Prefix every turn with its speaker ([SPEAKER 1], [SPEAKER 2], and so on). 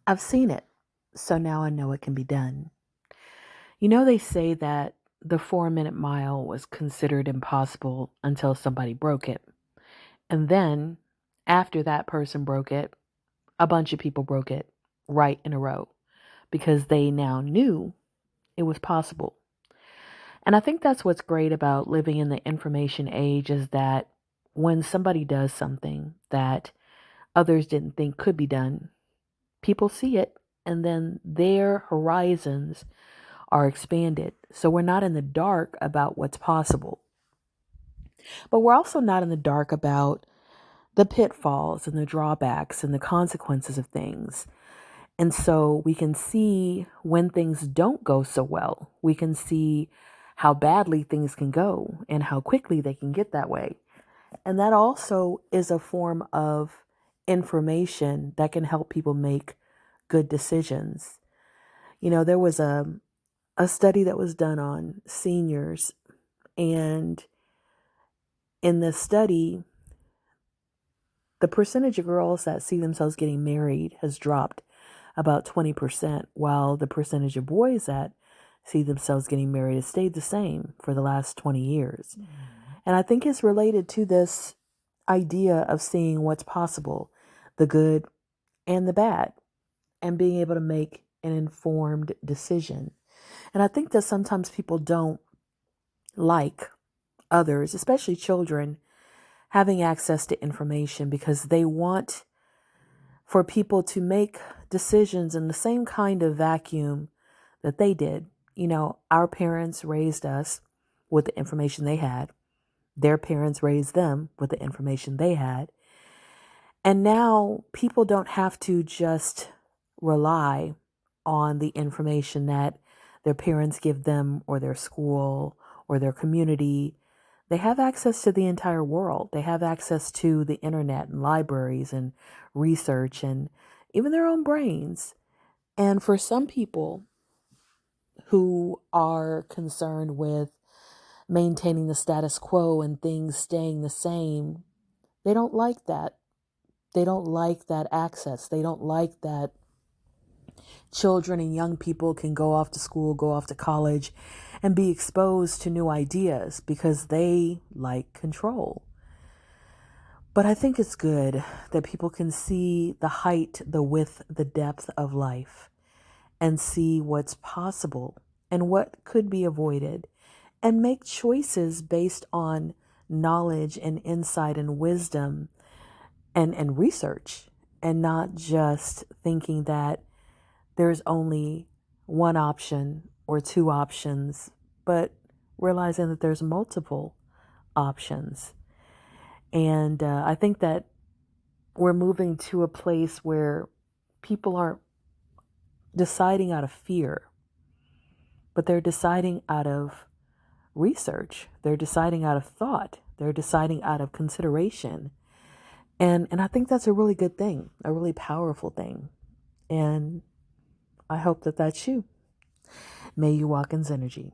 [SPEAKER 1] I've seen it, so now I know it can be done. You know, they say that the 4 minute mile was considered impossible until somebody broke it. And then, after that person broke it, a bunch of people broke it right in a row because they now knew it was possible. And I think that's what's great about living in the information age is that when somebody does something that others didn't think could be done, people see it and then their horizons are expanded. So we're not in the dark about what's possible, but we're also not in the dark about the pitfalls and the drawbacks and the consequences of things. And so we can see when things don't go so well. We can see how badly things can go and how quickly they can get that way. And that also is a form of information that can help people make good decisions. You know, there was a study that was done on seniors, and in this study, the percentage of girls that see themselves getting married has dropped about 20%, while the percentage of boys that see themselves getting married has stayed the same for the last 20 years. And I think it's related to this idea of seeing what's possible, the good and the bad, and being able to make an informed decision. And I think that sometimes people don't like others, especially children, having access to information because they want for people to make decisions in the same kind of vacuum that they did. You know, our parents raised us with the information they had. Their parents raised them with the information they had. And now people don't have to just rely on the information that their parents give them or their school or their community. They have access to the entire world. They have access to the internet and libraries and research and even their own brains. And for some people who are concerned with maintaining the status quo and things staying the same, they don't like that. They don't like that access. They don't like that children and young people can go off to school, go off to college, and be exposed to new ideas because they like control. But I think it's good that people can see the height, the width, the depth of life and see what's possible and what could be avoided and make choices based on knowledge and insight and wisdom and research, and not just thinking that there's only one option or two options, but realizing that there's multiple options. And I think that we're moving to a place where people aren't deciding out of fear, but they're deciding out of research. They're deciding out of thought. They're deciding out of consideration. And I think that's a really good thing, a really powerful thing. And I hope that that's you. May you walk in Zennurgy.